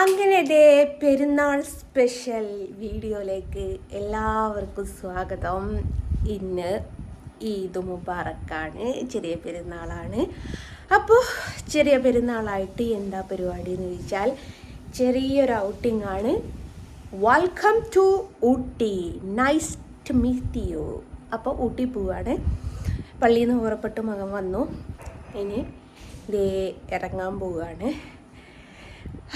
അങ്ങനെ പെരുന്നാൾ സ്പെഷ്യൽ വീഡിയോയിലേക്ക് എല്ലാവർക്കും സ്വാഗതം. ഇന്ന് ഈദ് മുബാറക്കാണ്, ചെറിയ പെരുന്നാളാണ്. അപ്പോൾ ചെറിയ പെരുന്നാളായിട്ട് എന്താ പരിപാടി എന്ന് ചോദിച്ചാൽ ചെറിയൊരു ഔട്ടിംഗ് ആണ്. Welcome to Ooty, nice to meet you. അപ്പോൾ ഊട്ടി പോവാണ്. പള്ളിയിൽ നിന്ന് പുറപ്പെട്ട് മകൻ വന്നു, ഇനി ഇറങ്ങാൻ പോവുകയാണ്.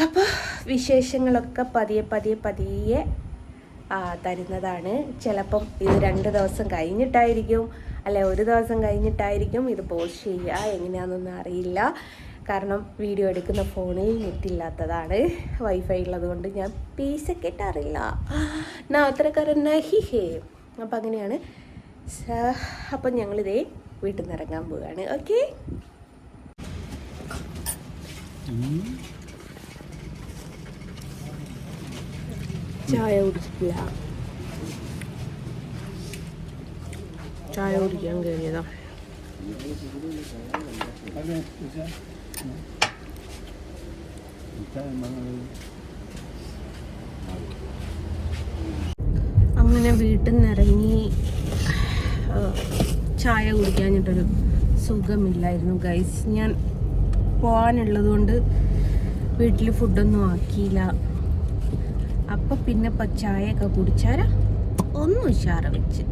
അപ്പോൾ വിശേഷങ്ങളൊക്കെ പതിയെ തരുന്നതാണ്. ചിലപ്പം ഇത് 2 ദിവസം കഴിഞ്ഞിട്ടായിരിക്കും, അല്ലെ 1 ദിവസം കഴിഞ്ഞിട്ടായിരിക്കും ഇത് പോസ്റ്റ് ചെയ്യുക. എങ്ങനെയാണെന്നൊന്നും അറിയില്ല, കാരണം വീഡിയോ എടുക്കുന്ന ഫോണിൽ നെറ്റില്ലാത്തതാണ്. വൈഫൈ ഉള്ളത് കൊണ്ട് ഞാൻ പീസൊക്കെ ഇട്ടറിയില്ല, ഞാൻ അത്രക്കാരൻ ഹേ. അപ്പം അങ്ങനെയാണ്. അപ്പം ഞങ്ങളിതേ വീട്ടിൽ നിന്ന് ഇറങ്ങാൻ പോവുകയാണ്. ഓക്കെ, ചായ കുടിച്ചില്ല, ചായ കുടിക്കാൻ കഴിഞ്ഞതാ. അങ്ങനെ വീട്ടിൽ നിന്ന് ഇറങ്ങി ചായ കുടിക്കാഞ്ഞിട്ടൊരു സുഖമില്ലായിരുന്നു ഗൈസ്. ഞാൻ പോകാനുള്ളത് കൊണ്ട് വീട്ടിൽ ഫുഡൊന്നും ആക്കിയില്ല. അപ്പം പിന്നെ ചായയൊക്കെ കുടിച്ചാൽ ഒന്നും ഉഷാറ വെച്ച്.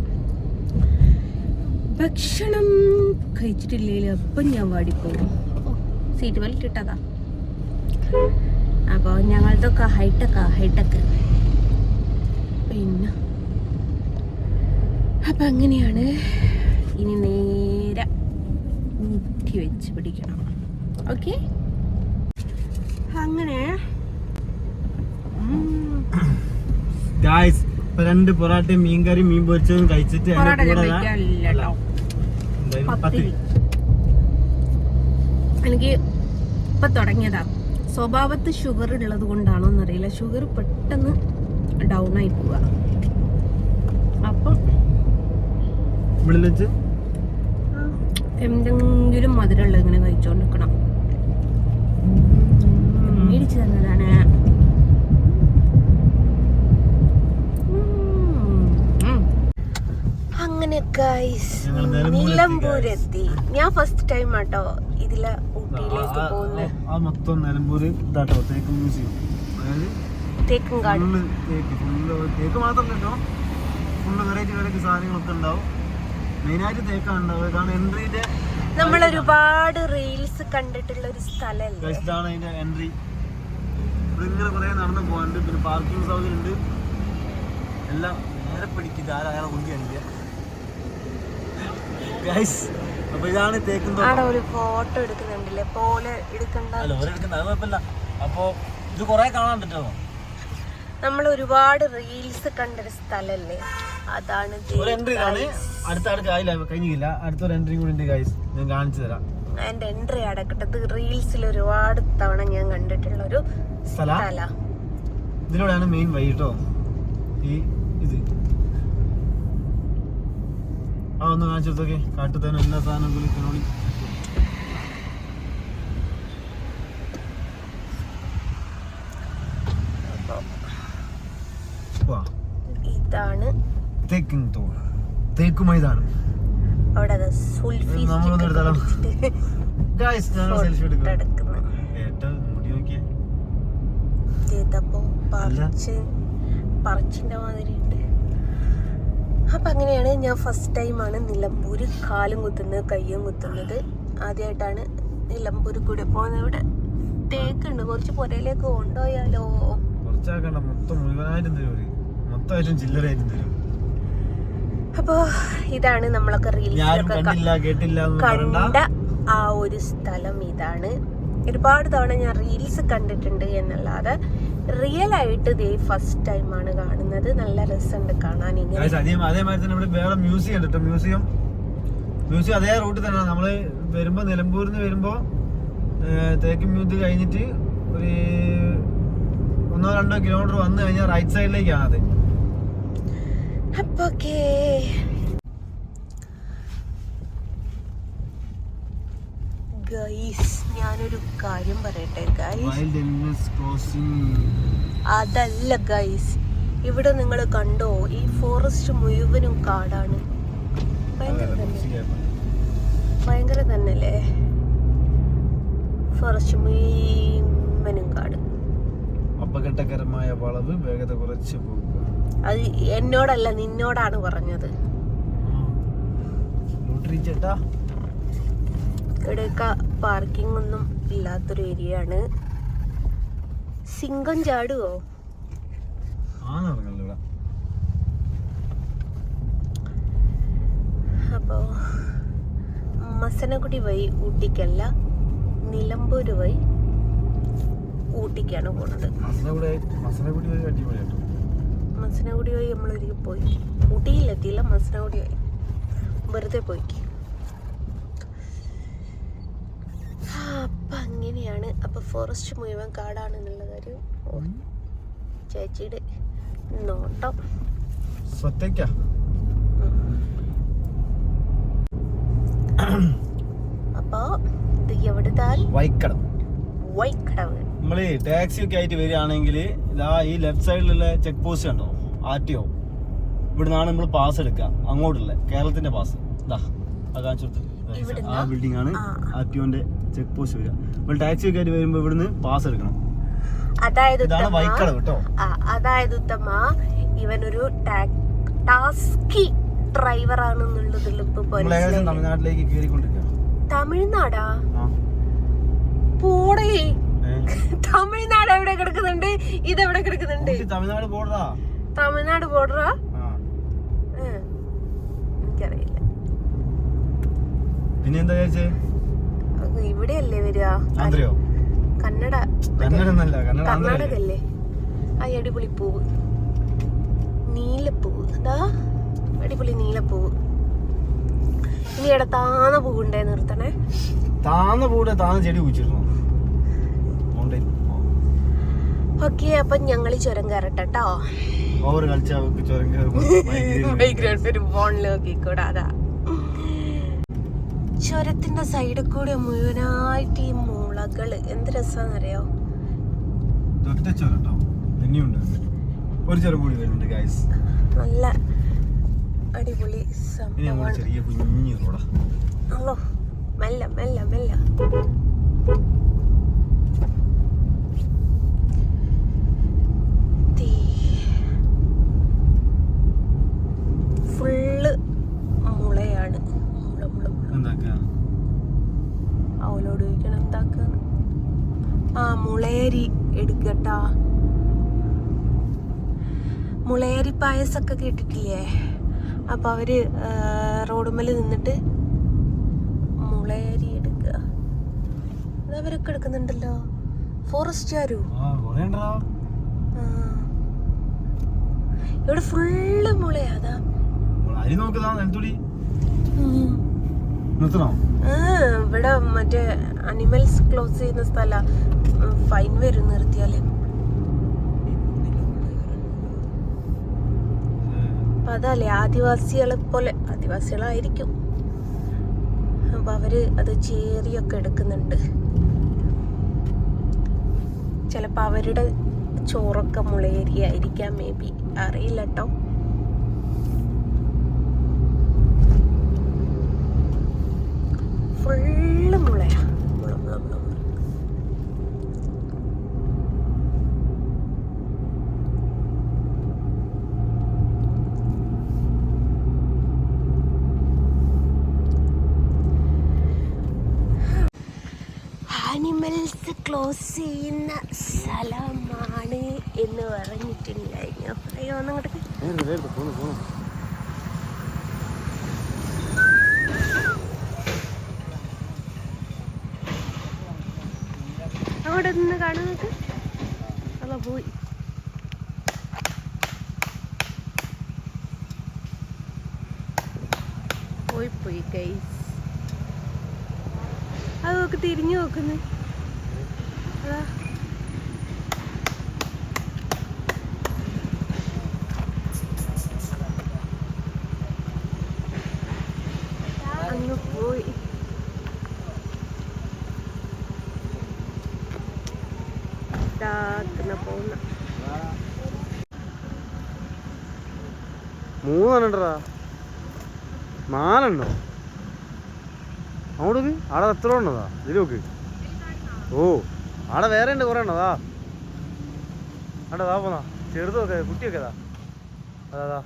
ഭക്ഷണം കഴിച്ചിട്ടില്ലെങ്കിൽ അപ്പം ഞാൻ വാടിപ്പോകും. സീറ്റ് ബെൽറ്റ് ഇട്ടതാ. അപ്പോൾ ഞങ്ങളതൊക്കെ ഹൈടെക്ക് പിന്നെ അപ്പം അങ്ങനെയാണ്. ഇനി നേരെ ഊട്ടി വെച്ച് പിടിക്കണം. ഓക്കെ, അങ്ങനെ ഗായ്സ് 2 പൊറാട്ടയും മീൻകറിയും മീൻ പൊരിച്ചതും കഴിച്ചിട്ട് എനിക്ക് ഇപ്പൊ തുടങ്ങിയതാ. സ്വഭാവത്ത് ഷുഗർ ഉള്ളത് കൊണ്ടാണോ എന്നറിയില്ല, ഷുഗർ പെട്ടെന്ന് ഡൗൺ ആയി പോവുക. അപ്പം എന്തെങ്കിലും മധുരമുള്ള ഇങ്ങനെ കഴിച്ചോണ്ടിരിക്കണം. മേടിച്ചു തന്നതാണ്. അങ്ങനെ ഗൈസ് നിലമ്പൂരെത്തി. ഞാൻ ഫസ്റ്റ് ടൈം ആട്ടോ ഇതില് ഊട്ടിയിലേക്ക് പോകുന്നത്. തേക്കും കാട് നമ്മൾ ഒരുപാട് റീൽസ് കണ്ടിട്ടുള്ള ഒരു സ്ഥലമല്ലേ. നടന്നു പോകാനുണ്ട്, പിന്നെ പാർക്കിംഗ് സൗകര്യം ഉണ്ട്, എല്ലാം നേരെ പിടിക്കുന്നത്. ആരായാലും മുന്തിയ അപ്പൊ ഇതാണ് തേക്കുന്നത്. ഒരു ഫോട്ടോ എടുക്കുന്നുണ്ടല്ലേ, പോലെ എടുക്കണ്ട. അപ്പൊ ഇത് കൊറേ കാണാൻ പറ്റുമോ? നമ്മൾ ഒരുപാട് റീൽസ് കണ്ടൊരു സ്ഥലല്ലേ, അതാണ്. കഴിഞ്ഞില്ല, അടുത്തൊരു എൻട്രി കൂടി ഉണ്ട് ഗൈസ്, ഞാൻ കാണിച്ചു തരാം. എന്റെ എൻട്രി അടക്കട്ടത് റീൽസിൽ ഒരുപാട് തവണ ഞാൻ കണ്ടിട്ടുള്ള ഒരു സ്ഥല. ഇതിലൂടെയാണ് മെയിൻ വഴി കേട്ടോ. ഇത് ഒന്ന് കാണിച്ചെടുത്തൊക്കെ കാട്ടുതേന എല്ലാ സാധനങ്ങളും. ഇതാണ് തേക്ക് മൈതാനം. അവിടെ പറച്ചിന്റെ മാതിരി ഉണ്ട്. അപ്പൊ അങ്ങനെയാണ്. ഞാൻ ഫസ്റ്റ് ടൈമാണ് നിലമ്പൂര് കാലും കുത്തുന്നത്, കയ്യും കുത്തുന്നത്. ആദ്യമായിട്ടാണ് നിലമ്പൂര് കൂടെ പോകുന്നത്. ഇവിടെ തേക്കുണ്ട്, കുറച്ച് പുരയിലേക്ക് കൊണ്ടുപോയാലോ? അപ്പൊ ഇതാണ് നമ്മളൊക്കെ റീൽസിലൊക്കെ കണ്ട ആ ഒരു സ്ഥലം. ഇതാണ് ഒരുപാട് തവണ ഞാൻ റീൽസ് കണ്ടിട്ടുണ്ട് എന്നല്ലാതെ റിയൽ ആയിട്ട് ഇതേ ഫസ്റ്റ് ടൈമാണ് കാണുന്നത്. നല്ല രസമുണ്ട് കാണാൻ. അതേമാതിരി തന്നെ ഇവിടെ വേറെ മ്യൂസിയം ഉണ്ട് കേട്ടോ. മ്യൂസിയം അതേ റൂട്ടിൽ തന്നെ. നമ്മള് വരുമ്പോ നിലമ്പൂരിൽ നിന്ന് വരുമ്പോ തേക്ക് മ്യൂസിയം കഴിഞ്ഞിട്ട് ഒരു 1-2 കിലോമീറ്റർ വന്നു കഴിഞ്ഞാൽ റൈറ്റ് സൈഡിലേക്കാണ് അത്. ഗൈസ് ഞാനൊരു കാര്യം പറയട്ടെ ഗൈസ്, വൈൽഡ് ആനിമൽസ് ക്രോസിംഗ്. അതല്ല ഗൈസ്, ഇവിടെ നിങ്ങൾ കണ്ടോ ഈ ഫോറസ്റ്റ് മുഴുവനും കാടാണ്. ഭയങ്കര തന്നെയല്ലേ ഫോറസ്റ്റ് മുഴുവനും കാട്. അപകടകരമായ വളവ്, വേഗത കുറച്ച് പോകുക. അത് എന്നോടല്ല നിന്നോടാണ് പറഞ്ഞത്. ചേട്ടാ ഇവിടെയൊക്കെ പാർക്കിംഗ് ഒന്നും ഇല്ലാത്തൊരു ഏരിയ ആണ്. സിംഗം ചാടുവോ? അപ്പോ മസനഗുഡി വഴി ഊട്ടിക്കല്ല, നിലമ്പൂര് വഴി ഊട്ടിക്കാണ് പോണത്. മസനഗുഡി വഴി നമ്മളൊരിക്കൽ പോയി, ഊട്ടിയിലെത്തിയില്ല, മസനഗുഡി വഴി വെറുതെ പോയി. അപ്പൊ അങ്ങനെയാണ്. അപ്പൊ ഫോറസ്റ്റ് മുഴുവൻ കാടാണെന്നുള്ള കാര്യം ചേച്ചിയുടെ നോട്ടം. അപ്പൊ ഇത് എവിടെ വൈക്കടവ്. നമ്മള് ടാക്സി ഒക്കെ ആയിട്ട് വരികയാണെങ്കിൽ ഇതാ ഈ ലെഫ്റ്റ് സൈഡിലുള്ള ചെക്ക് പോസ്റ്റ് കണ്ടോ, RTO. ഇവിടെ നിന്നാണ് നമ്മൾ പാസ് എടുക്കുക, അങ്ങോട്ടുള്ള കേരളത്തിന്റെ പാസ്. ഇതാ ആ ബിൽഡിംഗ് ആണ് RTOന്റെ ചെക്ക് പോസ്റ്റ് വരിക. നമ്മൾ ടാക്സി ഒക്കെ ആയിട്ട് വരുമ്പോ ഇവിടുന്ന് പാസ് എടുക്കണം. അതായത് വൈക്കടവ് കേട്ടോ. അതായത് ഉത്തമ ഇവനൊരു ടാക്സി ഡ്രൈവർ ആണെന്നുള്ളതിൽ ഇപ്പൊ തമിഴ്നാട്ടിലേക്ക് കേറിക്കൊണ്ടിരിക്കുക. തമിഴ്നാടാ? പോടേ, തമിഴ്നാട് എവിടെ കിടക്കുന്നുണ്ട്? ഇതെവിടെ കിടക്കുന്നുണ്ട്? തമിഴ്നാട് ബോർഡറാ. തമിഴ്നാട് ബോർഡറാ? എനിക്കറിയില്ല. പിന്നെ എന്താ ചോദിച്ചേ? ഇവിടെയല്ലേ വരിക? കർണാടകല്ലേ? ആ അടിപൊളി പൂവ്, നീലപ്പൂവ്. അതാ അടിപൊളി നീലപ്പൂവ്. ഇനി ഇവിടെ താന്ന പൂവുണ്ടേ, നിർത്തണേ. താന്ന പൂവിടെ താന്ന ചെടി കുഴിച്ചിരുന്നു. ഓക്കെ, അപ്പൊ ഞങ്ങള് ചുരം കയറട്ടോ. ഫോണിൽ നോക്കിക്കൂടാ. അതാ ചുരത്തിന്റെ സൈഡിൽ കൂടെ മുഴുവനായിട്ട് ഈ മുളകള്. എന്ത് രസാന്നറിയോ? നല്ല അടിപൊളി സംഭവമാണ്. മെല്ലെ മെല്ലെ മെല്ലെ. ഫുള്ള് മുളയാണ്. അവളോട് ചോദിക്കണം എന്താക്കാന്ന്. ആ മുളയരി എടുക്കട്ടാ. മുളയരി പായസൊക്കെ കേട്ടിട്ടില്ലേ? അപ്പൊ അവര് റോഡുമ്മല് നിന്നിട്ട് മുളയരി എടുക്കുക. അവരൊക്കെ എടുക്കുന്നുണ്ടല്ലോ, ഫോറസ്റ്റുകാരും. ഇവിടെ ഫുള്ള് മുളയാ. അതാ ഇവിടെ മറ്റേ അനിമൽസ് ക്ലോസ് ചെയ്യുന്ന സ്ഥല, ഫൈൻ വരും നിർത്തിയാല്. അപ്പൊ അതല്ലേ ആദിവാസികളെ പോലെ, ആദിവാസികളായിരിക്കും. അപ്പൊ അവര് അത് ചേറിയൊക്കെ എടുക്കുന്നുണ്ട്. ചിലപ്പോ അവരുടെ ചോറൊക്കെ മുളയേരിയായിരിക്കാം, മേ ബി, അറിയില്ല കേട്ടോ. ഫുള്ള് മുളയാ, മുള മുള മുള മുള. ആനിമൽസ് ക്ലോസ് ചെയ്യുന്ന സ്ഥലമാണ് എന്ന് പറഞ്ഞിട്ടുണ്ടായിരുന്നു. അയ്യോ ഒന്നങ്ങോട്ട് അവിടെ നിന്ന് കാണാൻ നോക്ക്. അല്ല പോയി. പോയി ഗൈസ്. അതൊക്കെ തിരിഞ്ഞു നോക്കുന്നു. അതാ അങ്ങ് പോയി. റൂട്ടിൽ പോകുന്ന 3 4 അങ്ങോട്ട് ആടെ എത്ര ഉണ്ടതാ ഇതിൽ നോക്ക്. ഓ ആടെ വേറെ ഉണ്ട് കുറേ ഉണ്ടതാ. ആടെ താ പോന്നാ ചെറുതൊക്കെ കുട്ടിയൊക്കെ അതാ അതാ.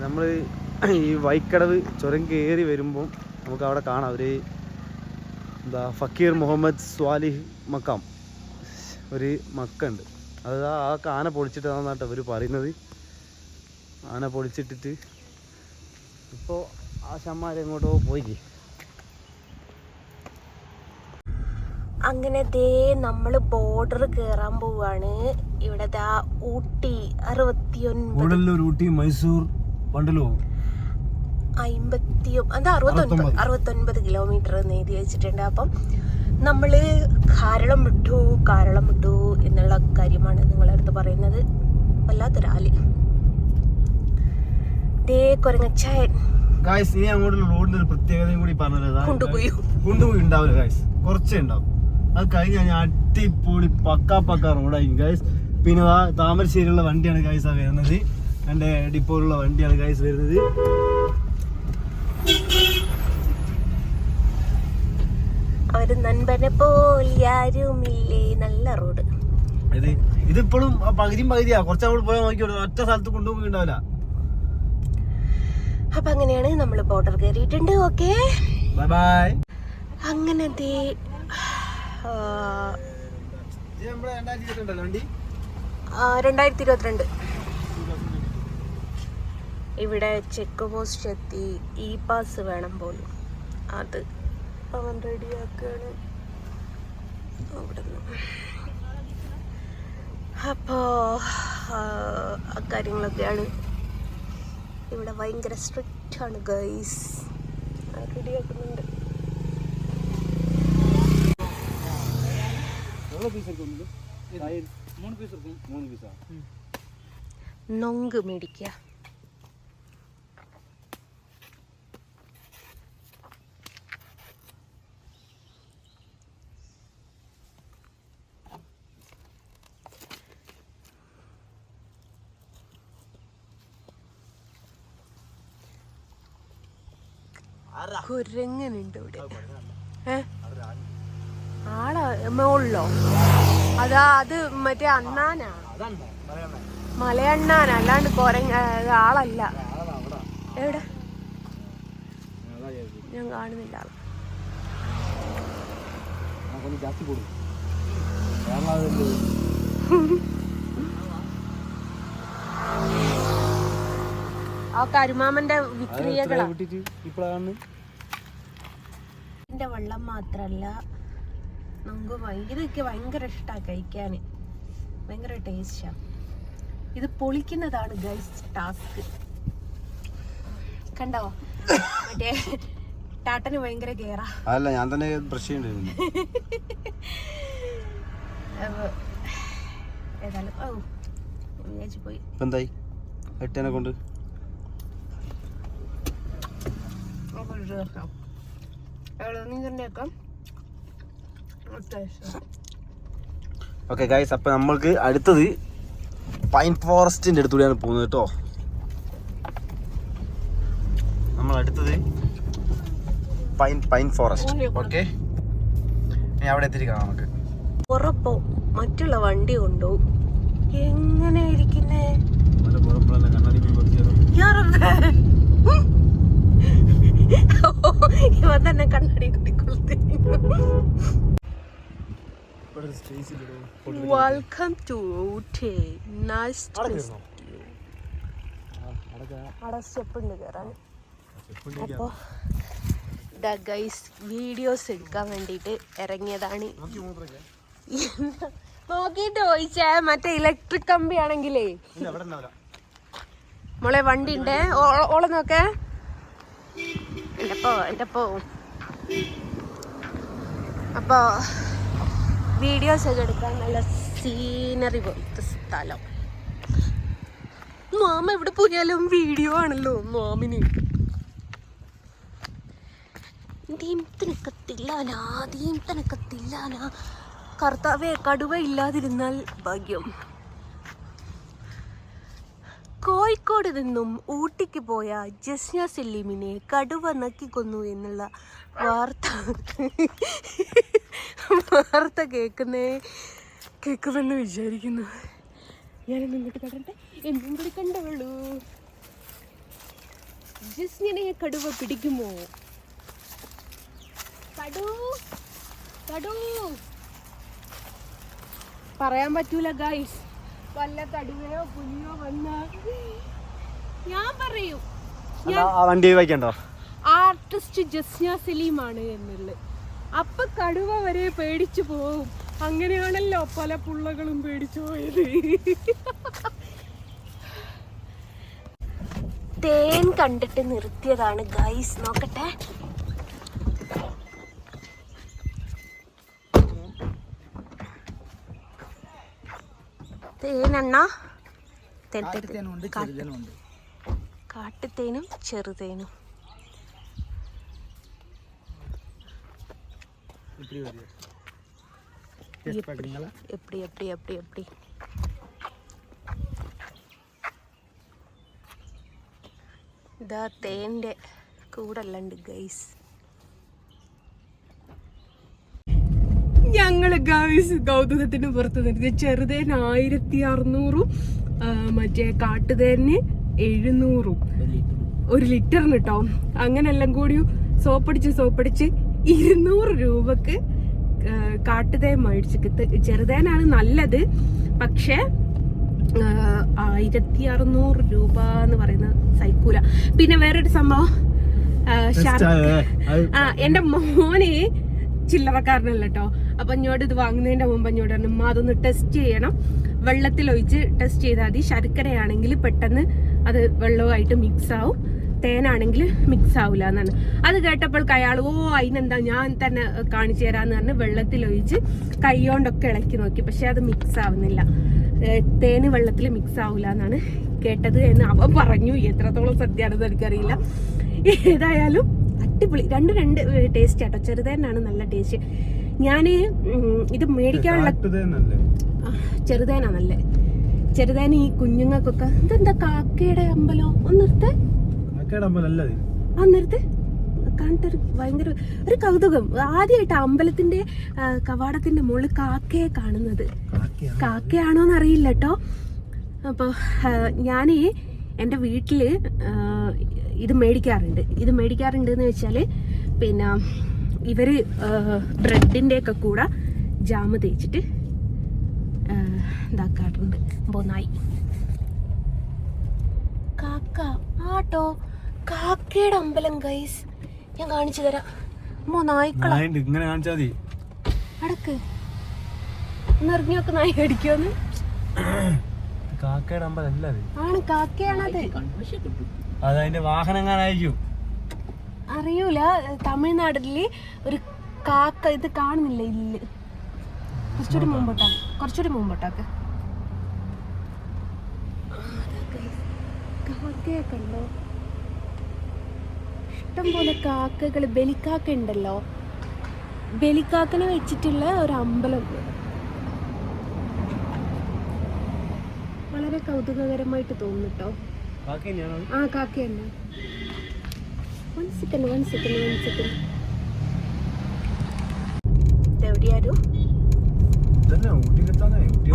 നമ്മൾ ഈ വൈക്കടവ് ചുരം കയറി വരുമ്പം നമുക്ക് അവിടെ കാണാം ഒരു എന്താ ഫക്കീർ മുഹമ്മദ് സ്വാലിഹ് മക്കാം ഒരു മക്കുണ്ട്. അത് ആ ആന പൊളിച്ചിട്ടാണെന്നാട്ടോ ഇവർ പറയുന്നത്. ആന പൊളിച്ചിട്ടിട്ട് ഇപ്പോൾ ആ ശമ്മാരെങ്ങോട്ടോ പോയി. അങ്ങനെ ദേ നമ്മൾ ബോർഡർ കയറാൻ പോവാണ്. ഇവിടെ ദാ ഊട്ടി 69 ഊട്ടി മൈസൂർ വണ്ടലൂർ 69 കിലോമീറ്റർ എഴുതി വെച്ചിട്ടുണ്ട്. അപ്പം നമ്മള് കാരളം വിട്ടു എന്നുള്ള കാര്യമാണ് നിങ്ങളുടെ അടുത്ത് പറയുന്നത്. വല്ലാത്തൊരാല് ദേ കൊരങ്ങച്ചായൻ ഇനി അങ്ങോട്ടുള്ള റോഡിന്റെ ഒരു പ്രത്യേകതയും കൂടി പറഞ്ഞത് കൊണ്ടുപോയി ഉണ്ടാവില്ല ഗായ്സ്, കുറച്ചേ ഉണ്ടാവും. അത് കഴിഞ്ഞ് കഴിഞ്ഞാൽ അടിപൊളി പക്ക റോഡായി ഗൈസ്. പിന്നെ താമരശ്ശേരിയുള്ള വണ്ടിയാണ് ഗൈസ് ആ വരുന്നത്. എൻ്റെ ഡിപ്പോയിലുള്ള വണ്ടിയാണ് ഗൈസ് വരുന്നത്. ഒരു നൻപനെ പോലെയാരുമില്ലേ. നല്ല റോഡ് ഇതിപ്പോഴും പകുതിയാ. കുറച്ചങ്ങോട്ട് പോയാൽ നോക്കിയോളൂ, ഒറ്റ സ്ഥലത്ത് കൊണ്ടുപോയി ഉണ്ടാവില്ല. അപ്പൊ അങ്ങനെയാണ് നമ്മൾ ബോർഡർ കയറിയിട്ടുണ്ട്. Okay bye bye. അങ്ങനെ 2022 ഇവിടെ ചെക്ക് പോസ്റ്റ് എത്തി. ഇ പാസ് വേണം പോലും, അത് അവൻ റെഡിയാക്കാണ് അവിടുന്ന്. അപ്പോൾ കാര്യങ്ങളൊക്കെയാണ്. ഇവിടെ ഭയങ്കര സ്ട്രിക്റ്റ് ആണ് ഗൈസ്. റെഡിയാക്കുന്നുണ്ട്. നൊങ്ക് മേടിക്കുക. കുരങ്ങനുണ്ട് ഇവിടെ. ആളാ മോളിലോ? അത് മറ്റേ അണ്ണാനാ, മലയണ്ണാനാ, അല്ലാണ്ട് കുരങ്ങ ആളല്ല. എവിടെ? ഞാൻ കാണുന്നില്ല ആള്. ആ കരുമാമന്റെ വിക്രിയകളാ. ഇതിന്റെ വെള്ളം മാത്രല്ല, നമുക്ക് ഇതൊക്കെ ഭയങ്കര ഇഷ്ടമാണ് കഴിക്കാൻ. ഭയങ്കര ടേസ്റ്റാ. ഇത് പൊളിക്കുന്നതാണ് ഗൈസ് ടാസ്ക്. കണ്ടോ മറ്റേ ടാട്ടന് ഭയങ്കര കേറാ. അല്ല ഞാൻ തന്നെ ബ്രഷ് ചെയ്യണ്ടായിരുന്നു. ഏതായാലും പോയി എന്തായി എട്ടനെ കൊണ്ട് ഓക്കെ ഗൈസ്. അപ്പൊ നമ്മൾക്ക് അടുത്തത് പൈൻ ഫോറസ്റ്റിന്റെ അടുത്തൂടെയാണ് പോകുന്നത് കേട്ടോ. നമ്മൾ അടുത്തത് പൈൻ ഫോറസ്റ്റ്. ഓക്കെ, ഇനി അവിടെ എത്തിയിട്ട് കാണാം നമുക്ക്. ഉറപ്പോ മറ്റുള്ള വണ്ടി കൊണ്ടുപോകും. എങ്ങനെ ഇരിക്കുന്നേ ഇവൻ തന്നെ കണ്ണാടി കുട്ടിക്കൊളുത്തി. Welcome to Ooty. Nice to meet you. അവിടെ സ്റ്റെപ്പ് ഉണ്ട് കയറാൻ. അപ്പോൾ ഗൈസ് വീഡിയോസ് എടുക്കാൻ വേണ്ടിയിട്ട് ഇറങ്ങിയതാണ്. നോക്കിയിട്ട് ചോദിച്ചേ, മറ്റേ ഇലക്ട്രിക് കമ്പി ആണെങ്കിലേ മോളെ വണ്ടി ഉണ്ടേ. ഓളെ നോക്കേ. എൻ്റെ പോ അപ്പോൾ വീഡിയോസ് ഒക്കെ എടുക്കാൻ നല്ല സീനറി പോലത്തെ സ്ഥലം. മാമ എവിടെ പോയാലും വീഡിയോ ആണല്ലോ മാമിന്. ദീംതനക്കത്തില്ലാനാ കർത്താവേ, കടുവ ഇല്ലാതിരുന്നാൽ ഭാഗ്യം. കോഴിക്കോട് നിന്നും ഊട്ടിക്ക് പോയ ജസ്ന സലീമിനെ കടുവ നക്കിക്കൊന്നു എന്നുള്ള വാർത്ത കേൾക്കുമെന്ന് വിചാരിക്കുന്നു. ഞാനൊന്നും ഇങ്ങോട്ട് കണ്ടേ, എന്നും കൂടി കണ്ടവളൂ. ജസ്നെ കടുവ പിടിക്കുമോ? പറയാൻ പറ്റൂല ഗൈസ്. വല്ല കടുവയോ പുലിയോ വന്നാ ഞാൻ പറയും വണ്ടി വയ്ക്കണ്ടോ ആർട്ടിസ്റ്റ് ജസ്ന സലീമാണ് എന്നുള്ളത്. അപ്പൊ കടുവ വരെ പേടിച്ചു പോവും. അങ്ങനെയാണല്ലോ പല പുള്ളകളും പേടിച്ചു പോയത്. തേൻ കണ്ടിട്ട് നിർത്തിയതാണ് ഗൈസ്. നോക്കട്ടെ. തേനെണ്ണ കാട്ടുതേനും ചെറുതേനും. എപ്പടി ഇതാ തേൻ്റെ കൂടല്ലുണ്ട് ഗൈസ്. ഞങ്ങള് ഗൈസ് കൗതുകത്തിന് പുറത്ത് നിർത്തി. ചെറുതേൻ 1600, മറ്റേ കാട്ടുതേന് 700 1 ലിറ്ററിന് കേട്ടോ. അങ്ങനെ എല്ലാം കൂടി സോപ്പടിച്ച് 200 രൂപക്ക് കാട്ടുതേൻ മേടിച്ചിട്ട്. ചെറുതേനാണ് നല്ലത്, പക്ഷെ 1600 രൂപ എന്ന് പറയുന്ന സൈക്കൂല. പിന്നെ വേറൊരു സംഭവം, എന്റെ മോനെ ചില്ലറക്കാരനല്ല കേട്ടോ. അപ്പൊ എന്നോട് ഇത് വാങ്ങുന്നതിന്റെ മുമ്പ് എന്നോട് പറഞ്ഞു, അതൊന്ന് ടെസ്റ്റ് ചെയ്യണം, വെള്ളത്തിലൊഴിച്ച് ടെസ്റ്റ് ചെയ്താൽ മതി. ശർക്കരയാണെങ്കിൽ പെട്ടെന്ന് അത് വെള്ളവുമായിട്ട് മിക്സ് ആവും, തേനാണെങ്കിൽ മിക്സ് ആവില്ല എന്നാണ്. അത് കേട്ടപ്പോൾ അയാൾ അതിനെന്താ ഞാൻ തന്നെ കാണിച്ചു തരാന്ന് പറഞ്ഞ് വെള്ളത്തിലൊഴിച്ച് കൈ കൊണ്ടൊക്കെ ഇളക്കി നോക്കി. പക്ഷെ അത് മിക്സ് ആവുന്നില്ല, തേന് വെള്ളത്തിൽ മിക്സ് ആവില്ല എന്നാണ് കേട്ടത് എന്ന് അവൻ പറഞ്ഞു. എത്രത്തോളം സത്യമാണെന്ന് എനിക്കറിയില്ല. ഏതായാലും അടിപൊളി, രണ്ട് ടേസ്റ്റ് ആട്ടോ. ചെറുതേനാണ് നല്ല ടേസ്റ്റ്. ഞാൻ ഇത് മേടിക്കാനുള്ള ചെറുതേനാ നല്ലേ. ചെറുതേന ഈ കുഞ്ഞുങ്ങൾക്കൊക്കെ. ഇതെന്താ കാക്കയുടെ അമ്പലോ? ഒന്നിടത്ത് അന്നിടത്ത് കണ്ടിട്ട് ഭയങ്കര ഒരു കൗതുകം. ആദ്യമായിട്ട് അമ്പലത്തിന്റെ കവാടത്തിന്റെ മുകളിൽ കാക്കയെ കാണുന്നത്. കാക്കയാണോന്ന് അറിയില്ല കേട്ടോ. അപ്പോൾ ഞാൻ എൻ്റെ വീട്ടില് ഇത് മേടിക്കാറുണ്ട് എന്ന് വെച്ചാൽ, പിന്നെ ഇവര് ബ്രെഡിന്റെ ഒക്കെ കൂടെ ജാമ് തേച്ചിട്ട് ഇതാക്കാറുണ്ട്. ബോനായി കാക്ക ആട്ടോ, കാക്കയുടെ അമ്പലം ഗൈസ്. ഞാൻ കാണിച്ചു തരാം. നായ്ക്കളെ അടക്ക് നിറഞ്ഞൊക്കെ നായി അടിക്കുമെന്ന്. കാക്കയുടെ അമ്പലം ആണ്, കാക്കയാണത്. അതതിന്റെ വാഹനങ്ങളായിരിക്കും, അറിയൂല. തമിഴ്നാട്ടില് ഒരു കാക്ക ഇത് കാണുന്നില്ല. ഇല്ല, കുറച്ചുകൂടി മുമ്പോട്ടാക്ക്. കാക്കയൊക്കെ ഉണ്ടോ? ഇഷ്ടം പോലെ കാക്കകള്. ബലിക്കാക്ക ഉണ്ടല്ലോ, ബലിക്കാക്കനെ വെച്ചിട്ടുള്ള ഒരു അമ്പലം. വളരെ കൗതുകകരമായിട്ട് തോന്നുട്ടോ. ആ കാക്ക തന്നെ. One second. എവിടെയാരും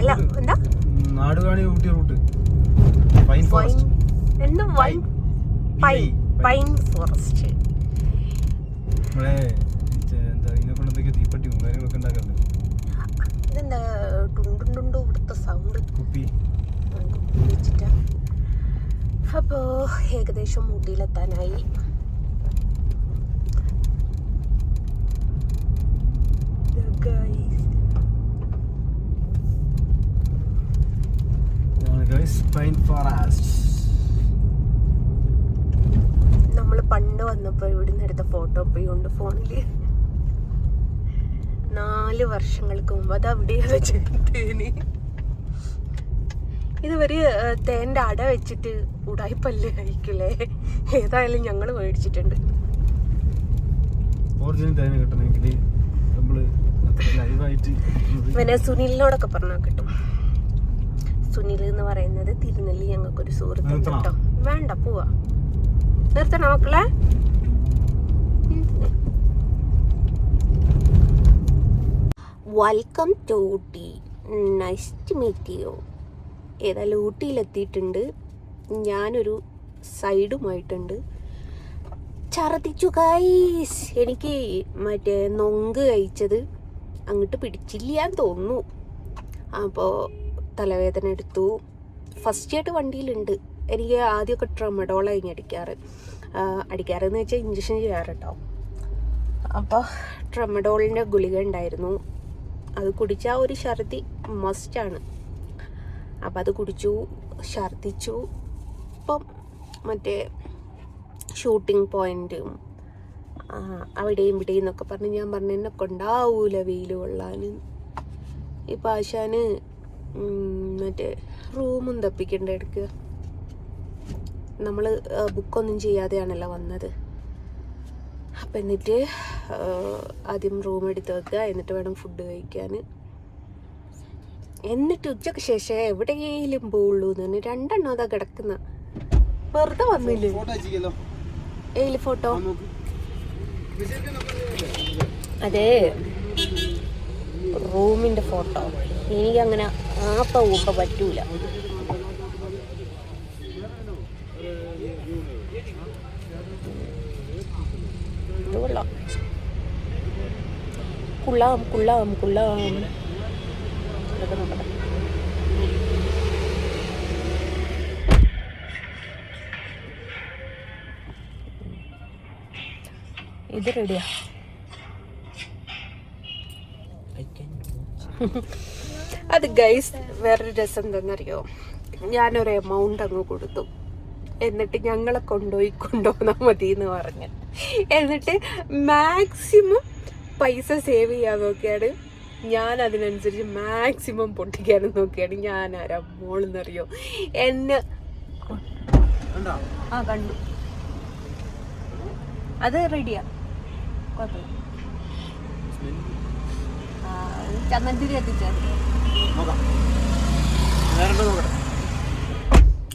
അല്ല, എന്താ Nadukani Ooty route pine forest. തീപ്പട്ടിയും കാര്യങ്ങളൊക്കെ ഉണ്ടാക്കുന്നത്. ഇതെന്താ ടുണ്ടുണ്ടോ ഇവിടുത്തെ സൗണ്ട്? കുപ്പി വെച്ചിട്ടാ. അപ്പോൾ ഏകദേശം ഊട്ടിയിലെത്താനായി. നമ്മൾ പണ്ട് വന്നപ്പോ ഇവിടുന്ന് എടുത്ത ഫോട്ടോ പോയുണ്ട് ഫോണില്. 4 വർഷങ്ങൾക്ക് മുമ്പ്. അത് അവിടെയാണ് വെച്ചേന്. ഇതൊരു തേൻ്റെ അട വെച്ചിട്ട് ഉടായ്പല്ല് കഴിക്കില്ലേ. ഏതായാലും ഞങ്ങൾ മേടിച്ചിട്ടുണ്ട്. പിന്നെ സുനിലിനോടൊക്കെ പറഞ്ഞാൽ കിട്ടും. സുനിൽ എന്ന് പറയുന്നത് തിരുനെല്ലി ഞങ്ങൾക്കൊരു സുഹൃത്തുണ്ട് കേട്ടോ. വേണ്ട, പോവാ. നിർത്തണോ മക്കളെ? Welcome to Ooty. Nice to meet you. ഏതായാലും ഊട്ടിയിലെത്തിയിട്ടുണ്ട്. ഞാനൊരു സൈഡുമായിട്ടുണ്ട്. ഛർദിച്ചു ഗൈസ്. എനിക്ക് മറ്റേ നൊങ്ക് കഴിച്ചത് അങ്ങോട്ട് പിടിച്ചില്ലാന്ന് തോന്നുന്നു. അപ്പോൾ തലവേദന എടുത്തു. ഫസ്റ്റ് ആയിട്ട് വണ്ടിയിലുണ്ട്. എനിക്ക് ആദ്യമൊക്കെ ട്രമഡോളായി അടിക്കാറെന്ന് വെച്ചാൽ ഇഞ്ചക്ഷൻ ചെയ്യാറ് കേട്ടോ. അപ്പോൾ ട്രമഡോളിൻ്റെ ഗുളിക ഉണ്ടായിരുന്നു. അത് കുടിച്ചാൽ ഒരു ഛർദി മസ്റ്റാണ്. അപ്പം അത് കുടിച്ചു, ഛർദിച്ചു. ഇപ്പം മറ്റേ ഷൂട്ടിംഗ് പോയിൻറ്റും അവിടെയും ഇവിടെയും എന്നൊക്കെ പറഞ്ഞ് ഞാൻ പറഞ്ഞു എന്നെ കൊണ്ടാവൂല വെയിൽ കൊള്ളാൻ. ഇപ്പം ആശാന് മറ്റേ റൂമും തപ്പിക്കണ്ട എടുക്കുക. നമ്മൾ ബുക്കൊന്നും ചെയ്യാതെയാണല്ലോ വന്നത്. അപ്പം എന്നിട്ട് ആദ്യം റൂം എടുത്ത് വെക്കുക, എന്നിട്ട് വേണം ഫുഡ് കഴിക്കാൻ. എന്നിട്ട് ഉച്ചയ്ക്ക് ശേഷം എവിടെയെങ്കിലും പോവുള്ളൂ എന്ന് പറഞ്ഞ് 2 എണ്ണം അതാ കിടക്കുന്ന. വെറുതെ വന്നില്ലേ ഏല് ഫോട്ടോ? അതെ, റൂമിൻ്റെ ഫോട്ടോ. എനിക്കങ്ങനെ ഊപ്പ പറ്റൂല. കുള്ളാം ഇത് റെഡിയാ. അത് ഗൈസ് വേറൊരു രസം എന്താണെന്നറിയോ? ഞാനൊരു എമൗണ്ട് അങ്ങ് കൊടുത്തു. എന്നിട്ട് ഞങ്ങളെ കൊണ്ടുപോന്നാൽ മതി എന്ന് പറഞ്ഞ്, എന്നിട്ട് മാക്സിമം പൈസ സേവ് ചെയ്യാൻ നോക്കിയാണ്. ഞാൻ അതിനനുസരിച്ച് മാക്സിമം പൊട്ടിക്കാനും നോക്കിയാണ്. ഞാൻ ആരാ മോളെന്നറിയോ? എന്നെ കണ്ടു. അത് റെഡിയാ, കുഴപ്പമില്ല. ചന്ദനത്തിരി എത്തിച്ചാൽ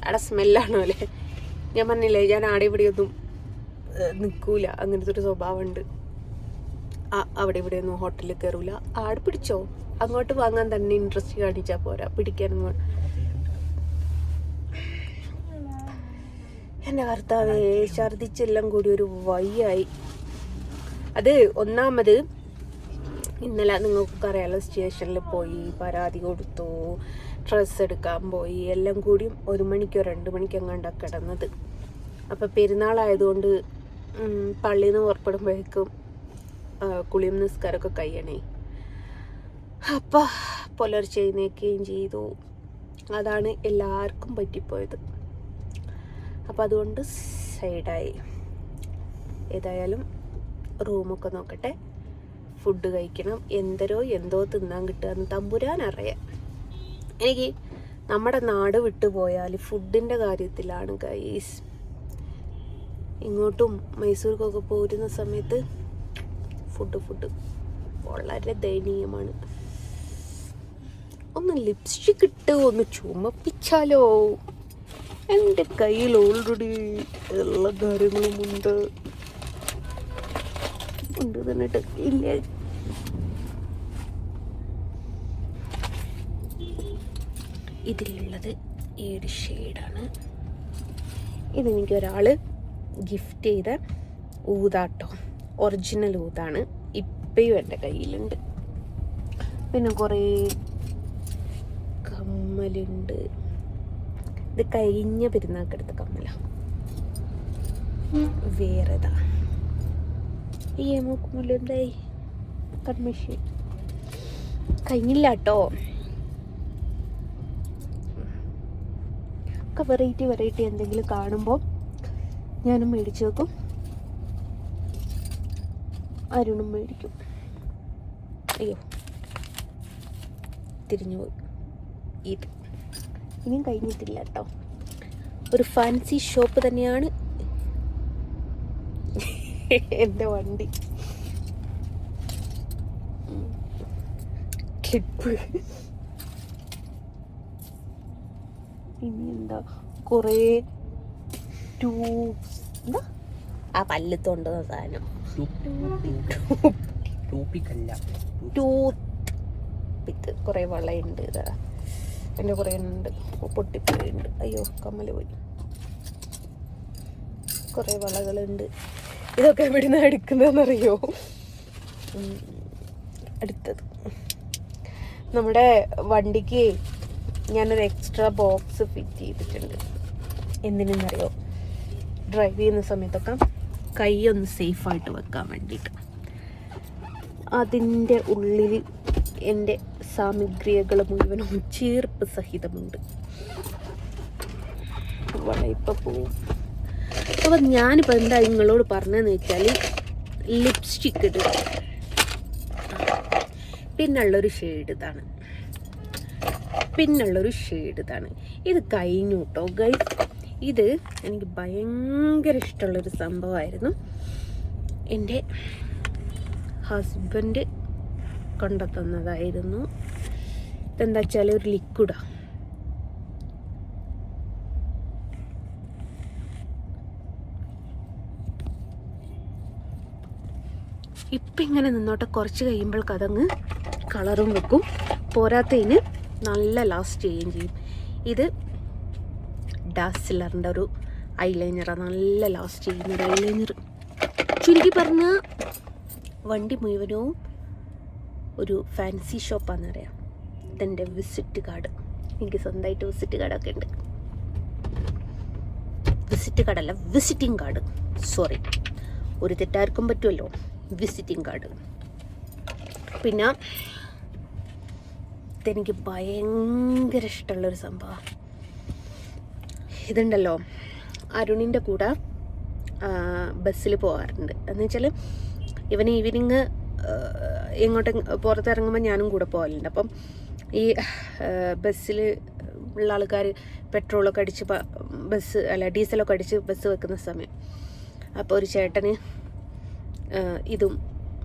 അവിടെ സ്മെല്ലാണോ അല്ലേ? ഞാൻ പറഞ്ഞില്ലേ, ഞാൻ ആടെ ഇവിടെയൊന്നും നിൽക്കൂല. അങ്ങനത്തെ ഒരു സ്വഭാവം ഉണ്ട്. അവിടെ ഇവിടെ ഒന്നും ഹോട്ടലിൽ കയറൂല. ആടെ പിടിച്ചോ, അങ്ങോട്ട് വാങ്ങാൻ തന്നെ ഇൻട്രസ്റ്റ് കാണിച്ചാൽ പോരാ, പിടിക്കാനൊന്നും. എൻ്റെ കർത്താവേ, ഛർദിച്ചെല്ലാം കൂടി ഒരു വയ്യായി. അത് ഒന്നാമത് ഇന്നലെ നിങ്ങൾക്കൊക്കെ അറിയാലോ, സ്റ്റേഷനിൽ പോയി പരാതി കൊടുത്തു, ഡ്രസ്സ് എടുക്കാൻ പോയി, എല്ലാം കൂടി 1 മണിക്കോ 2 മണിക്കോ എങ്ങാണ്ടാണ് കിടന്നത്. അപ്പം പെരുന്നാളായതുകൊണ്ട് പള്ളിയിൽ നിന്ന് പുറപ്പെടുമ്പോഴേക്കും കുളിയും നിസ്കാരമൊക്കെ കഴിയണേ. അപ്പം പുലർച്ചെ എഴുന്നേൽക്കുകയും ചെയ്തു. അതാണ് എല്ലാവർക്കും പറ്റിപ്പോയത്. അപ്പം അതുകൊണ്ട് സൈഡായി. ഏതായാലും റൂമൊക്കെ നോക്കട്ടെ, ഫുഡ് കഴിക്കണം. എന്തോ തിന്നാൻ കിട്ടുക തമ്പുരാനറിയാം. എനിക്ക് നമ്മുടെ നാട് വിട്ടുപോയാൽ ഫുഡിൻ്റെ കാര്യത്തിലാണ് ഗൈസ്. ഇങ്ങോട്ടും മൈസൂർക്കൊക്കെ പോരുന്ന സമയത്ത് ഫുഡ് വളരെ ദയനീയമാണ്. ഒന്ന് ലിപ്സ്റ്റിക് ഇട്ട് ഒന്ന് ചുമപ്പിച്ചാലോ? എൻ്റെ കയ്യിൽ ഓൾറെഡി എല്ലാ കാര്യങ്ങളും ഉണ്ട് തന്നിട്ട് ഇല്ല. ഇതിലുള്ളത് ഈ ഒരു ഷെയ്ഡാണ്. ഇതെനിക്ക് ഒരാൾ ഗിഫ്റ്റ് ചെയ്ത ഊതാട്ടോ, ഒറിജിനൽ ഊതാണ്. ഇപ്പോഴും എൻ്റെ കയ്യിലുണ്ട്. പിന്നെ കുറേ കമ്മലുണ്ട്. ഇത് കഴിഞ്ഞ പെരുന്നാൾക്കെടുത്ത കമ്മല. വേറെതാ ഈ മൂക്കുമല്ലെന്തായി കൺമിഷി കഴിഞ്ഞില്ല കേട്ടോ. ഒക്കെ വെറൈറ്റി എന്തെങ്കിലും കാണുമ്പോൾ ഞാനും മേടിച്ചു വെക്കും. അരുണും മേടിക്കും. അയ്യോ, തിരിഞ്ഞു പോയി. ഇനിയും കഴിഞ്ഞിട്ടില്ല കേട്ടോ. ഒരു ഫാൻസി ഷോപ്പ് തന്നെയാണ് എൻ്റെ വണ്ടി. ക്ലിപ്പ് ഇനി എന്താ കുറേ എന്താ ആ പല്ല് തൊണ്ടുന്ന സാധനം ടൂത്ത് കുറേ വളയുണ്ട്. ഇതാ എൻ്റെ കുറേ ഉണ്ട്, പൊട്ടിപ്പോയിട്ടുണ്ട്. അയ്യോ കമ്മല് പോയി. കുറേ വളകളുണ്ട്. ഇതൊക്കെ എവിടുന്ന എടുക്കുന്നതെന്നറിയോ? അടുത്തത് നമ്മുടെ വണ്ടിക്ക് ഞാനൊരു എക്സ്ട്രാ ബോക്സ് ഫിറ്റ് ചെയ്തിട്ടുണ്ട്. എന്തിനെന്നറിയോ? ഡ്രൈവ് ചെയ്യുന്ന സമയത്തൊക്കെ കൈ ഒന്ന് സേഫായിട്ട് വെക്കാൻ വേണ്ടിയിട്ട്. അതിൻ്റെ ഉള്ളിൽ എൻ്റെ സാമഗ്രികൾ മുഴുവനും ചീർപ്പ് സഹിതമുണ്ട്. ഇപ്പം പോവും. അപ്പം ഞാനിപ്പോൾ എന്താ നിങ്ങളോട് പറഞ്ഞതെന്ന് വെച്ചാൽ ലിപ്സ്റ്റിക്ക് ഇടുക. പിന്നുള്ളൊരു ഷെയ്ഡ് ഇതാണ്. ഇത് കഴിഞ്ഞു കേട്ടോ ഗൈസ്. ഇത് എനിക്ക് ഭയങ്കര ഇഷ്ടമുള്ളൊരു സംഭവമായിരുന്നു. എൻ്റെ ഹസ്ബൻഡ് കൊണ്ടുതന്നതായിരുന്നു. ഇതെന്താ വെച്ചാൽ ഒരു ലിക്വിഡാണ്. ഇപ്പം ഇങ്ങനെ നിന്നോട്ടെ, കുറച്ച് കഴിയുമ്പോഴേക്ക് അതങ്ങ് കളറും വെക്കും. പോരാത്തതിന് നല്ല ലാസ്റ്റ് ചെയ്യുകയും ചെയ്യും. ഇത് ഡാസിലറിൻ്റെ ഒരു ഐലൈനറാണ്. നല്ല ലാസ്റ്റ് ചെയ്യുന്നൊരു ഐലൈനർ. ചുരുക്കി പറഞ്ഞാൽ വണ്ടി മുഴുവനും ഒരു ഫാൻസി ഷോപ്പാണെന്നറിയാം. ഇതെൻ്റെ വിസിറ്റ് കാർഡ്. എനിക്ക് സ്വന്തമായിട്ട് വിസിറ്റ് കാർഡൊക്കെ ഉണ്ട്. വിസിറ്റ് കാർഡല്ല, വിസിറ്റിംഗ് കാർഡ്. സോറി, ഒരു തെറ്റാർക്കും പറ്റുമല്ലോ. Visiting card. പിന്നെ ഇതെനിക്ക് ഭയങ്കര ഇഷ്ടമുള്ളൊരു സംഭവമാണ്. ഇതുണ്ടല്ലോ, അരുണിൻ്റെ കൂടെ ബസ്സിൽ പോകാറുണ്ട്. എന്ന് വെച്ചാൽ ഇവന് ഈവനിങ് എങ്ങോട്ട് പുറത്തിറങ്ങുമ്പോൾ ഞാനും കൂടെ പോകലുണ്ട്. അപ്പം ഈ ബസ്സിൽ ഉള്ള ആൾക്കാർ പെട്രോളൊക്കെ അടിച്ച് ഡീസലൊക്കെ അടിച്ച് ബസ് വെക്കുന്ന സമയം അപ്പോൾ ഒരു ചേട്ടന് ഇതും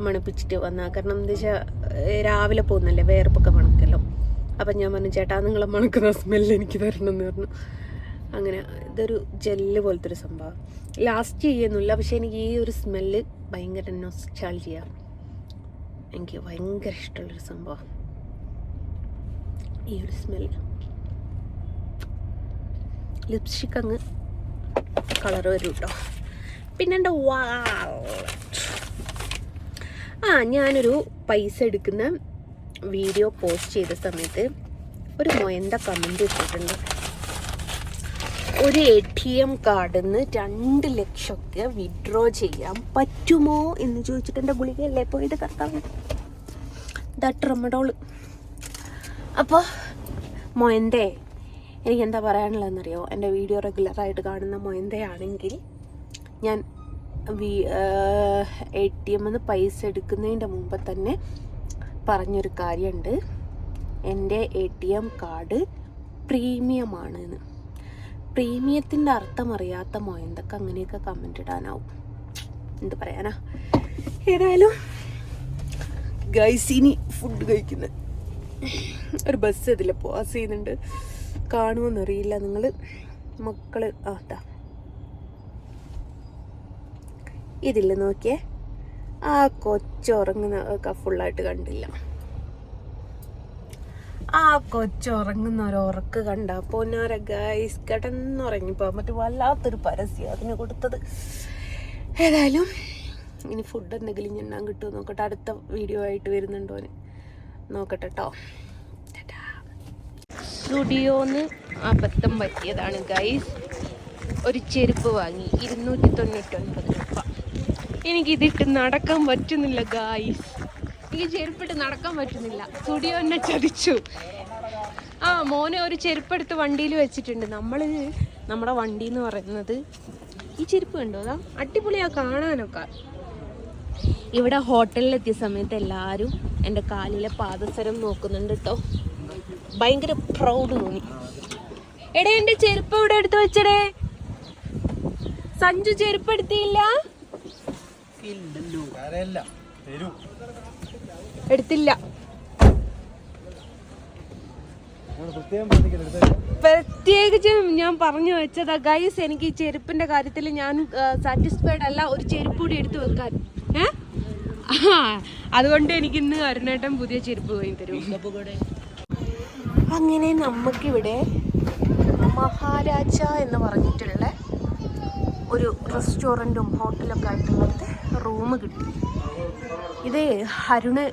മണപ്പിച്ചിട്ട് വന്നാൽ, കാരണം എന്താ വെച്ചാൽ രാവിലെ പോകുന്നല്ലേ, വേർപ്പൊക്കെ മണക്കല്ലോ. അപ്പം ഞാൻ പറഞ്ഞു, ചേട്ടാ നിങ്ങളെ മണക്കുന്ന സ്മെല്ല് എനിക്ക് തരണം എന്ന് പറഞ്ഞു. അങ്ങനെ ഇതൊരു ജെല്ല് പോലത്തെ ഒരു സംഭവം. ലാസ്റ്റ് ചെയ്യുന്നില്ല, പക്ഷെ എനിക്ക് ഈ ഒരു സ്മെല്ല് ഭയങ്കര നൊസ്റ്റാൾജിയ. എനിക്ക് ഭയങ്കര ഇഷ്ടമുള്ളൊരു സംഭവം ഈ ഒരു സ്മെല്ല്. ലിപ്സ്റ്റിക് അങ്ങ് കളർ വരും കേട്ടോ. പിന്നെ എൻ്റെ ഞാനൊരു പൈസ എടുക്കുന്ന വീഡിയോ പോസ്റ്റ് ചെയ്ത സമയത്ത് ഒരു മൊയന്ത കമൻറ്റ് ഇട്ടിട്ടുണ്ട്. ഒരു ATM കാർഡിൽ നിന്ന് 2 ലക്ഷമൊക്കെ വിഡ്രോ ചെയ്യാൻ പറ്റുമോ എന്ന് ചോദിച്ചിട്ട് എൻ്റെ ഗുളികയല്ലേ പോയത് കർത്താവ്. ട്രമഡോള്. അപ്പോൾ മൊയന്തേ, എനിക്കെന്താ പറയാനുള്ളതെന്നറിയോ? എൻ്റെ വീഡിയോ റെഗുലറായിട്ട് കാണുന്ന മൊയന്തയാണെങ്കിൽ ഞാൻ ATM നിന്ന് പൈസ എടുക്കുന്നതിൻ്റെ മുമ്പ് തന്നെ പറഞ്ഞൊരു കാര്യമുണ്ട്. എൻ്റെ ATM കാർഡ് പ്രീമിയമാണെന്ന്. പ്രീമിയത്തിൻ്റെ അർത്ഥം അറിയാത്ത മൊയന്തൊക്കെ അങ്ങനെയൊക്കെ കമൻ്റ് ഇടാനാവും. എന്ത് പറയാനാ? ഏതായാലും ഗൈസ്, ഇനി ഫുഡ് കഴിക്കുന്നത് ഒരു ബസ് ഇതിൽ പാസ് ചെയ്യുന്നുണ്ട്. കാണുമെന്നറിയില്ല നിങ്ങൾ മക്കള്. അതാ ഇതിൽ നോക്കിയേ, ആ കൊച്ചുറങ്ങുന്ന ഫുള്ളായിട്ട് കണ്ടില്ല. ആ കൊച്ചുറങ്ങുന്ന ഒരു ഉറക്ക് കണ്ട പൊന്നാര ഗൈസ്, കിടന്നുറങ്ങിപ്പോ മറ്റു വല്ലാത്തൊരു പരസ്യം അതിന് കൊടുത്തത്. ഏതായാലും ഇനി ഫുഡ് എന്തെങ്കിലും ഞെണ്ണാൻ കിട്ടുമോ നോക്കട്ടെ. അടുത്ത വീഡിയോ ആയിട്ട് വരുന്നുണ്ടോ നോക്കട്ടെ കേട്ടോ. സ്റ്റുഡിയോന്ന് അബദ്ധം പറ്റിയതാണ് ഗൈസ്. ഒരു ചെരുപ്പ് വാങ്ങി 299 രൂപ. എനിക്കിതിട്ട് നടക്കാൻ പറ്റുന്നില്ല ഗൈസ്. എനിക്ക് ചെരുപ്പിട്ട് നടക്കാൻ പറ്റുന്നില്ല. സ്റ്റുഡിയോ എന്നെ ചതിച്ചു. മോനെ ഒരു ചെരുപ്പെടുത്ത് വണ്ടിയിൽ വെച്ചിട്ടുണ്ട്. നമ്മുടെ വണ്ടി എന്ന് പറയുന്നത് ഈ ചെരുപ്പ് കണ്ടോ, അതാ അടിപൊളിയാ കാണാനൊക്കെ. ഇവിടെ ഹോട്ടലിലെത്തിയ സമയത്ത് എല്ലാവരും എൻ്റെ കാലിലെ പാദസരം നോക്കുന്നുണ്ട് കേട്ടോ. ഭയങ്കര പ്രൗഡ് തോന്നി. എടേ എന്റെ ചെരുപ്പ് ഇവിടെ എടുത്ത് വെച്ചടേ. സഞ്ജു ചെരുപ്പ് എടുത്തില്ല. എടുത്തില്ല. പ്രത്യേകിച്ചും ഞാൻ പറഞ്ഞു വെച്ചതാ ഗൈസ്, എനിക്ക് ഈ ചെരുപ്പിന്റെ കാര്യത്തിൽ ഞാൻ സാറ്റിസ്ഫൈഡ് അല്ല. ഒരു ചെരുപ്പ് കൂടി എടുത്തു വെക്കാൻ. അതുകൊണ്ട് എനിക്ക് ഇന്ന് അരുണേട്ടൻ പുതിയ ചെരുപ്പ് പോയി തരും. അങ്ങനെ നമുക്കിവിടെ മഹാരാജ എന്ന് പറഞ്ഞിട്ടുള്ള ഒരു റെസ്റ്റോറൻറ്റും ഹോട്ടലൊക്കെ ആയിട്ടുള്ളത് റൂം കിട്ടി. ഇത് അരുണ്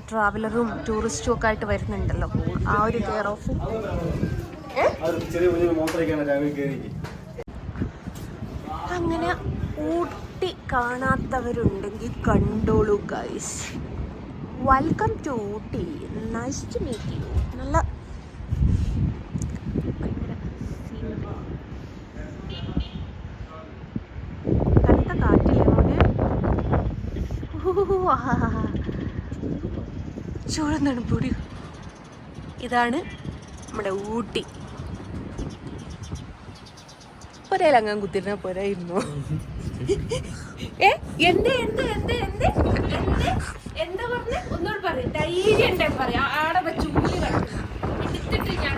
ട്രാവലറും ടൂറിസ്റ്റും ഒക്കെ ആയിട്ട് വരുന്നുണ്ടല്ലോ, ആ ഒരു കെയർ ഓഫ്. അങ്ങനെ ഊട്ടി കാണാത്തവരുണ്ടെങ്കിൽ കണ്ടോളൂ guys. Welcome to Ooty, nice to meet you. നല്ല കടുത്ത കാറ്റില്ലേ മോനെ, ചൂടുന്നാണ് പൊടി. ഇതാണ് നമ്മുടെ ഊട്ടി. ഒരേലങ്ങാൻ കുത്തിരുന്ന പോരായിരുന്നു. എന്താ പറഞ്ഞ ഒന്നോട് പറയും, ധൈര്യം ഉണ്ടേ പറയാം. ആടെ ചൂല് എടുത്തിട്ട് ഞാൻ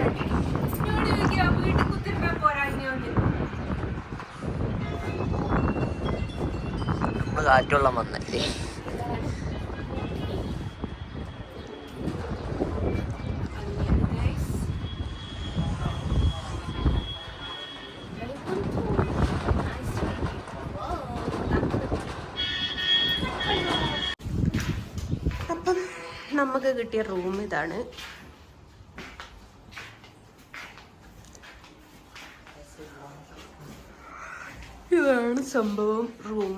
വീട്ടിൽ കുത്തിരുന്ന പോരാഞ്ഞോന്ന്. കാറ്റുള്ള വന്നല്ലേ. അപ്പം നമുക്ക് കിട്ടിയ റൂം ഇതാണ്. ഇതാണ് സംഭവം റൂം.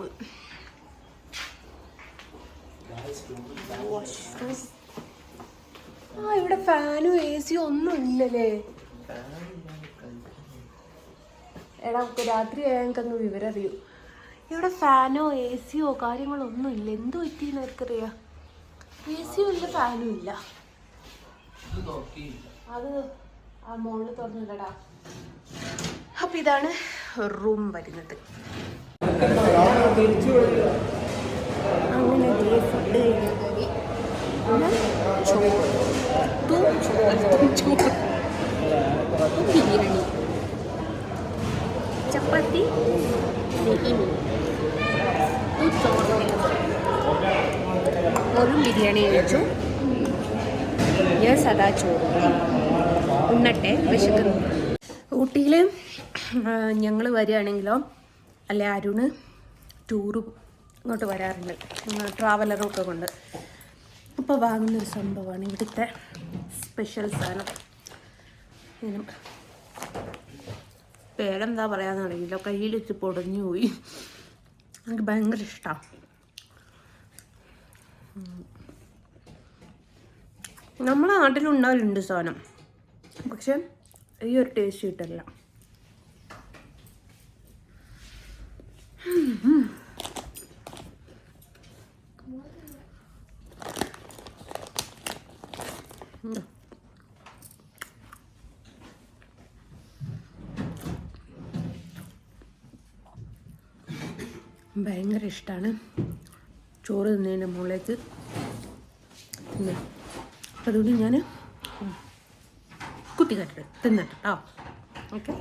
ഇവിടെ ഫാനും എ സിയും ഒന്നും ഇല്ലല്ലേ. എടാ രാത്രി ഞങ്ങൾക്കങ്ങ് വിവരം അറിയൂ. ഇവിടെ ഫാനോ എ സിയോ കാര്യങ്ങളോ ഒന്നും ഇല്ല. എന്ത് പറ്റിയെന്ന് അവർക്കറിയാം. എ സിയും ഇല്ല, ഫാനും ഇല്ല. അത് ആ മോളിൽ തുറന്നില്ലടാ. അപ്പൊ ഇതാണ് റൂം വരുന്നത്. അങ്ങനെ ഫുഡ് കഴിഞ്ഞാൽ ബിരിയാണി, ചപ്പാത്തി, ഒരു ബിരിയാണി കഴിച്ചു. ഞാൻ സദാ ചോറ് ഉണ്ണട്ടെ, വിശക്കുന്നു. ഊട്ടിയിൽ ഞങ്ങൾ വരികയാണെങ്കിലോ അല്ലെ അരുണ് ടൂറ് ഇങ്ങോട്ട് വരാറുണ്ട്, ട്രാവലറൊക്കെ കൊണ്ട്. അപ്പോൾ വാങ്ങുന്നൊരു സംഭവമാണ് ഇവിടുത്തെ സ്പെഷ്യൽ സാധനം. ഇങ്ങനെ പേരെന്താ പറയാന്ന് അറിയില്ല, കയ്യിൽ വെച്ച് പൊടഞ്ഞു പോയി. എനിക്ക് ഭയങ്കര ഇഷ്ടമാണ്. നമ്മളെ നാട്ടിലുണ്ടാവലുണ്ട് സാധനം, പക്ഷെ ഈ ഒരു ടേസ്റ്റ് കിട്ടില്ല. ഭയങ്കര ഇഷ്ടമാണ് ചോറ് തിന്നതിൻ്റെ മുകളിലേക്ക്. അപ്പം അതുകൊണ്ട് ഞാൻ കുത്തി കട്ടിട്ട് തിന്നട്ടോ. ഓക്കെ.